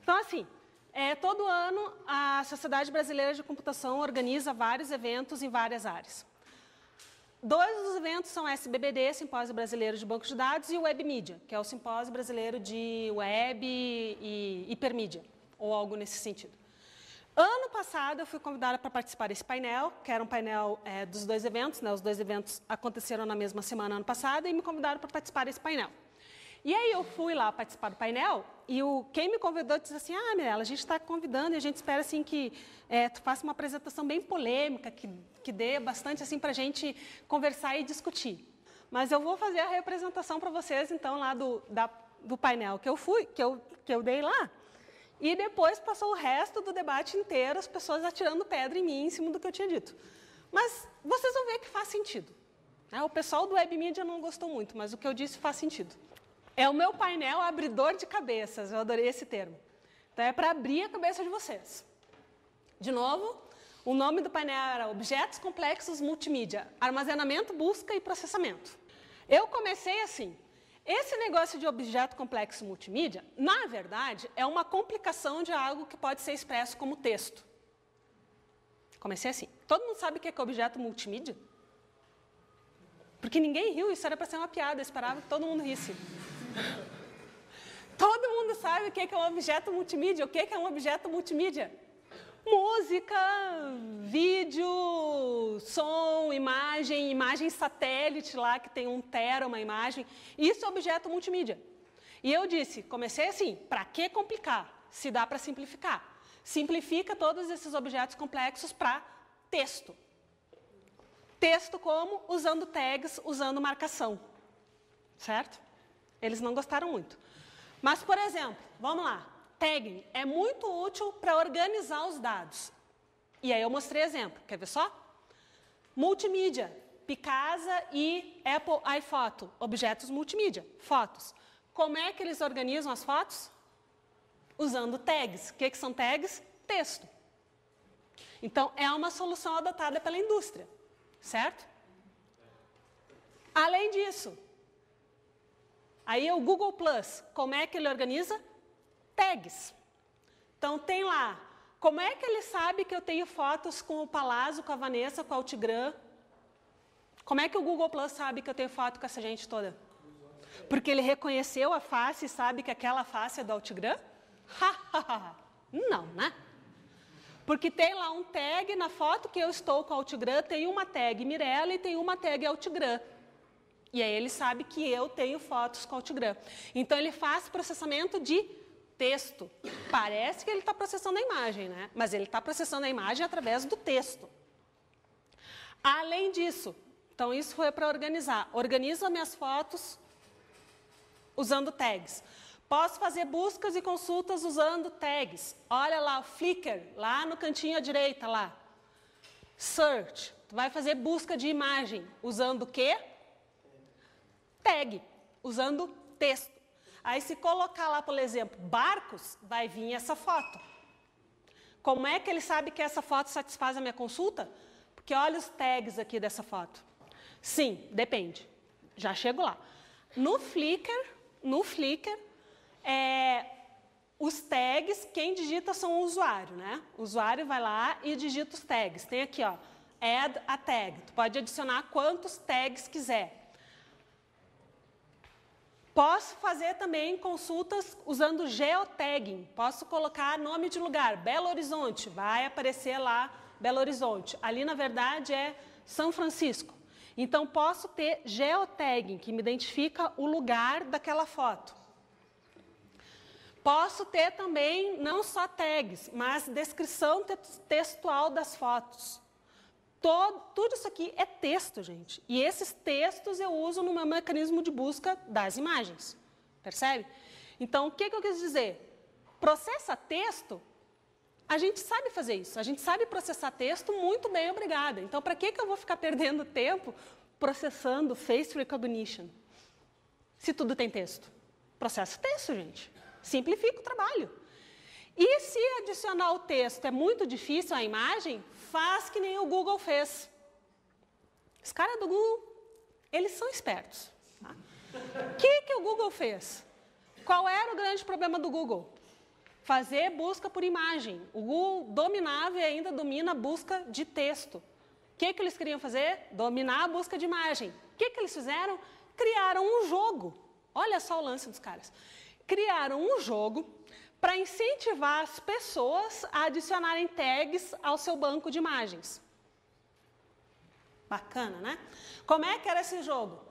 Então, assim, todo ano a Sociedade Brasileira de Computação organiza vários eventos em várias áreas. 2 dos eventos são o SBBD, Simpósio Brasileiro de Banco de Dados, e o WebMedia, que é o Simpósio Brasileiro de Web e Hipermídia, ou algo nesse sentido. Ano passado, eu fui convidada para participar desse painel, que era um painel dos 2 eventos, né? Os 2 eventos aconteceram na mesma semana, ano passado, e me convidaram para participar desse painel. E aí eu fui lá participar do painel, e quem me convidou disse assim, Mirella, a gente está convidando e a gente espera assim, que tu faça uma apresentação bem polêmica, que dê bastante assim, para a gente conversar e discutir. Mas eu vou fazer a representação para vocês, então, lá do painel que eu dei lá. E depois passou o resto do debate inteiro, as pessoas atirando pedra em mim, em cima do que eu tinha dito. Mas vocês vão ver que faz sentido. O pessoal do WebMedia não gostou muito, mas o que eu disse faz sentido. É o meu painel abridor de cabeças, eu adorei esse termo. Então, é para abrir a cabeça de vocês. De novo, o nome do painel era Objetos Complexos Multimídia, Armazenamento, Busca e Processamento. Eu comecei assim, esse negócio de objeto complexo multimídia, na verdade, é uma complicação de algo que pode ser expresso como texto. Comecei assim. Todo mundo sabe o que é objeto multimídia? Porque ninguém riu, isso era para ser uma piada, eu esperava que todo mundo risse. Todo mundo sabe o que é um objeto multimídia. O que é um objeto multimídia? Música, vídeo, som, imagem satélite lá, que tem 1 tera uma imagem. Isso é objeto multimídia. E eu disse, comecei assim, para que complicar? Se dá para simplificar. Simplifica todos esses objetos complexos para texto. Texto como? Usando tags, usando marcação. Certo? Eles não gostaram muito. Mas, por exemplo, vamos lá. Tagging é muito útil para organizar os dados. E aí eu mostrei exemplo. Quer ver só? Multimídia. Picasa e Apple iPhoto. Objetos multimídia. Fotos. Como é que eles organizam as fotos? Usando tags. O que são tags? Texto. Então, é uma solução adotada pela indústria. Certo? Além disso, aí o Google Plus, como é que ele organiza? Tags. Então, tem lá, como é que ele sabe que eu tenho fotos com o Palazzo, com a Vanessa, com a Altigram? Como é que o Google Plus sabe que eu tenho foto com essa gente toda? Porque ele reconheceu a face e sabe que aquela face é do Altigram? Não, né? Porque tem lá um tag na foto que eu estou com a Altigram, tem uma tag Mirella e tem uma tag Altigram. E aí ele sabe que eu tenho fotos com Altigram. Então ele faz processamento de texto. Parece que ele está processando a imagem, né? Mas ele está processando a imagem através do texto. Além disso, então isso foi para organizar. Organizo as minhas fotos usando tags. Posso fazer buscas e consultas usando tags. Olha lá o Flickr, lá no cantinho à direita, lá. Search. Tu vai fazer busca de imagem usando o quê? Tag, usando texto. Aí se colocar lá, por exemplo, barcos, vai vir essa foto. Como é que ele sabe que essa foto satisfaz a minha consulta? Porque olha os tags aqui dessa foto. Sim, depende. Já chego lá. No Flickr, os tags, quem digita são o usuário, né? O usuário vai lá e digita os tags. Tem aqui, ó, add a tag. Tu pode adicionar quantos tags quiser. Posso fazer também consultas usando geotagging. Posso colocar nome de lugar, Belo Horizonte, vai aparecer lá Belo Horizonte. Ali, na verdade, é São Francisco. Então, posso ter geotagging, que me identifica o lugar daquela foto. Posso ter também, não só tags, mas descrição textual das fotos. Tudo isso aqui é texto, gente. E esses textos eu uso no meu mecanismo de busca das imagens. Percebe? Então, o que eu quis dizer? Processa texto, a gente sabe fazer isso. A gente sabe processar texto muito bem, obrigada. Então, para que eu vou ficar perdendo tempo processando face recognition? Se tudo tem texto. Processa texto, gente. Simplifica o trabalho. E se adicionar o texto é muito difícil à imagem, faz que nem o Google fez. Os caras do Google, eles são espertos. Tá? O que o Google fez? Qual era o grande problema do Google? Fazer busca por imagem. O Google dominava e ainda domina a busca de texto. O que eles queriam fazer? Dominar a busca de imagem. O que eles fizeram? Criaram um jogo. Olha só o lance dos caras. Criaram um jogo para incentivar as pessoas a adicionarem tags ao seu banco de imagens. Bacana, né? Como é que era esse jogo?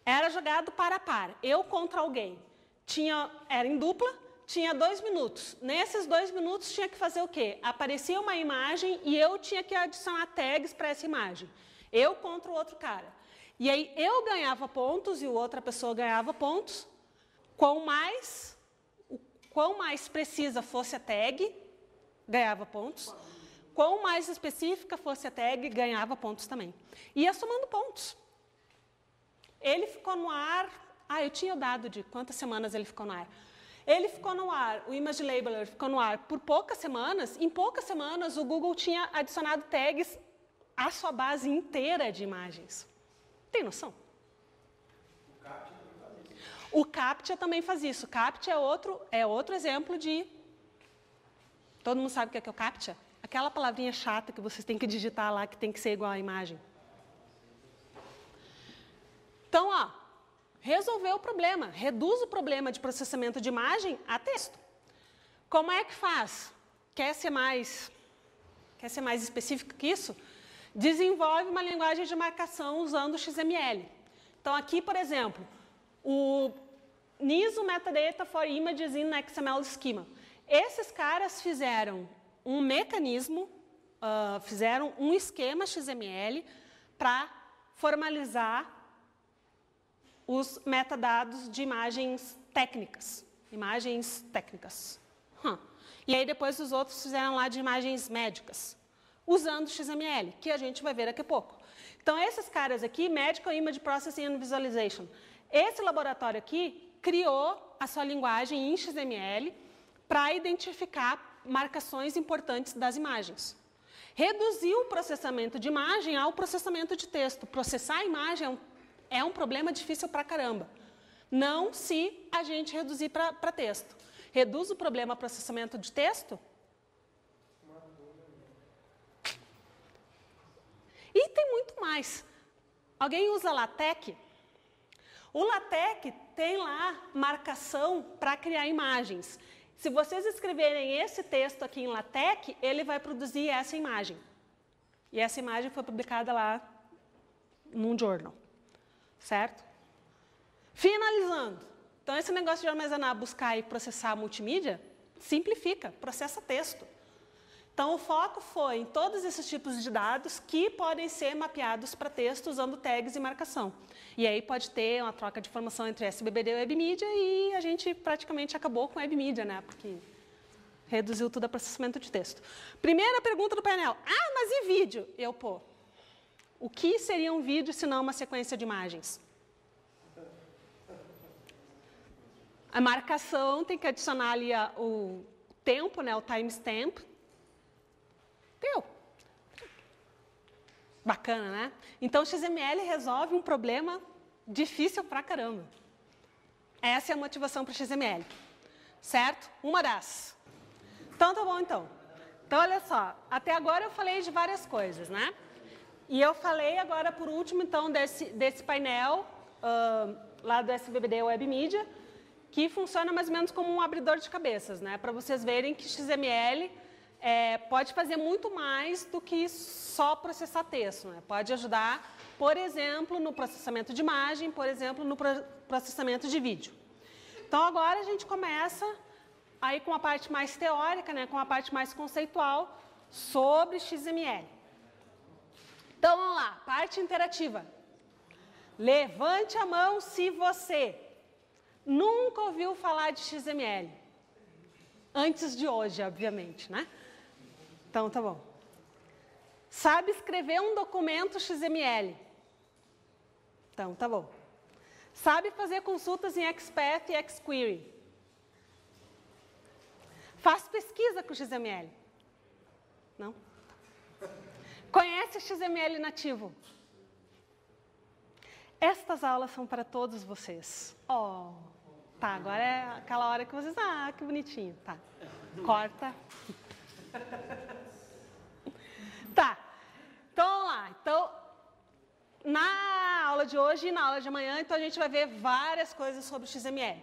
Era jogado para a par, eu contra alguém. Era em dupla, tinha 2 minutos. Nesses 2 minutos tinha que fazer o quê? Aparecia uma imagem e eu tinha que adicionar tags para essa imagem. Eu contra o outro cara. E aí eu ganhava pontos e outra pessoa ganhava pontos. Quanto mais precisa fosse a tag, ganhava pontos. Quanto mais específica fosse a tag, ganhava pontos também. Ia somando pontos. Ele ficou no ar... eu tinha o dado de quantas semanas ele ficou no ar. Ele ficou no ar, o Image Labeler ficou no ar por poucas semanas. Em poucas semanas, o Google tinha adicionado tags à sua base inteira de imagens. Tem noção? O CAPTCHA também faz isso. O CAPTCHA é outro exemplo de... Todo mundo sabe o que é o CAPTCHA? Aquela palavrinha chata que vocês têm que digitar lá, que tem que ser igual à imagem. Então, resolveu o problema. Reduz o problema de processamento de imagem a texto. Como é que faz? Quer ser mais específico que isso? Desenvolve uma linguagem de marcação usando o XML. Então, aqui, por exemplo, o NISO Metadata for Images in XML Schema. Esses caras fizeram um mecanismo, fizeram um esquema XML para formalizar os metadados de imagens técnicas. E aí depois os outros fizeram lá de imagens médicas, usando o XML, que a gente vai ver daqui a pouco. Então, esses caras aqui, Medical Image Processing and Visualization, esse laboratório aqui criou a sua linguagem em XML para identificar marcações importantes das imagens. Reduziu o processamento de imagem ao processamento de texto. Processar a imagem é um problema difícil pra caramba. Não se a gente reduzir para texto. Reduz o problema processamento de texto. E tem muito mais. Alguém usa LaTeX? O LaTeX tem lá marcação para criar imagens. Se vocês escreverem esse texto aqui em LaTeX, ele vai produzir essa imagem. E essa imagem foi publicada lá num journal. Certo? Finalizando. Então, esse negócio de armazenar, buscar e processar multimídia, simplifica, processa texto. Então, o foco foi em todos esses tipos de dados que podem ser mapeados para texto usando tags e marcação. E aí pode ter uma troca de informação entre SBBD e WebMedia e a gente praticamente acabou com WebMedia, né? Porque reduziu tudo a processamento de texto. Primeira pergunta do painel. Mas e vídeo? O que seria um vídeo se não uma sequência de imagens? A marcação tem que adicionar ali o tempo, né? O timestamp. Bacana, né? Então, o XML resolve um problema difícil pra caramba. Essa é a motivação para o XML. Certo? Uma das. Então, tá bom, então. Então, olha só. Até agora eu falei de várias coisas, né? E eu falei agora, por último, então, desse painel lá do SBBD WebMedia, que funciona mais ou menos como um abridor de cabeças, né? Para vocês verem que XML pode fazer muito mais do que só processar texto, né? Pode ajudar, por exemplo, no processamento de imagem, por exemplo, no processamento de vídeo. Então, agora a gente começa aí com a parte mais teórica, né? Com a parte mais conceitual sobre XML. Então, vamos lá, parte interativa. Levante a mão se você nunca ouviu falar de XML. Antes de hoje, obviamente, né? Então, tá bom. Sabe escrever um documento XML? Então, tá bom. Sabe fazer consultas em XPath e XQuery? Faz pesquisa com XML? Não? Conhece XML nativo? Estas aulas são para todos vocês. Tá, agora é aquela hora que vocês... Ah, que bonitinho. Tá, corta. Tá, então vamos lá. Então, na aula de hoje e na aula de amanhã, então a gente vai ver várias coisas sobre o XML.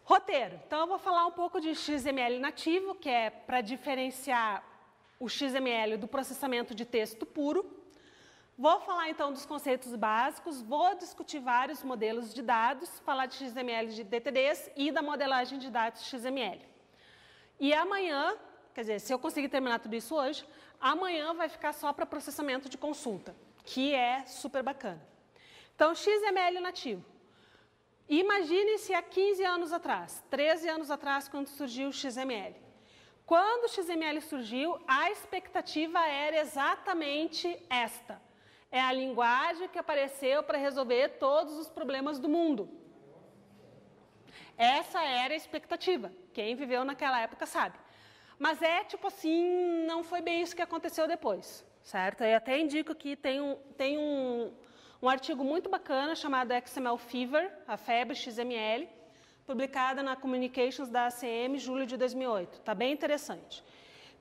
Roteiro. Então, eu vou falar um pouco de XML nativo, que é para diferenciar o XML do processamento de texto puro. Vou falar, então, dos conceitos básicos, vou discutir vários modelos de dados, falar de XML de DTDs e da modelagem de dados XML. E amanhã, quer dizer, se eu conseguir terminar tudo isso hoje, amanhã vai ficar só para processamento de consulta, que é super bacana. Então, XML nativo. Imagine se há 15 anos atrás, 13 anos atrás, quando surgiu o XML. Quando o XML surgiu, a expectativa era exatamente esta. É a linguagem que apareceu para resolver todos os problemas do mundo. Essa era a expectativa. Quem viveu naquela época sabe. Mas é tipo assim, não foi bem isso que aconteceu depois, certo? Eu até indico que tem um artigo muito bacana chamado XML Fever, a febre XML, publicada na Communications da ACM, julho de 2008. Está bem interessante.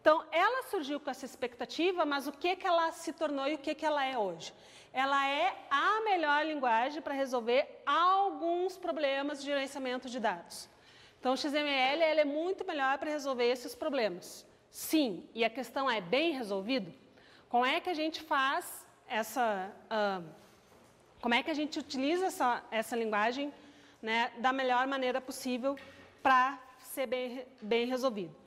Então, ela surgiu com essa expectativa, mas o que ela se tornou e o que ela é hoje? Ela é a melhor linguagem para resolver alguns problemas de gerenciamento de dados. Então, o XML é muito melhor para resolver esses problemas. Sim, e a questão é, bem resolvido? Como é que a gente faz como é que a gente utiliza essa linguagem, né, da melhor maneira possível para ser bem resolvido?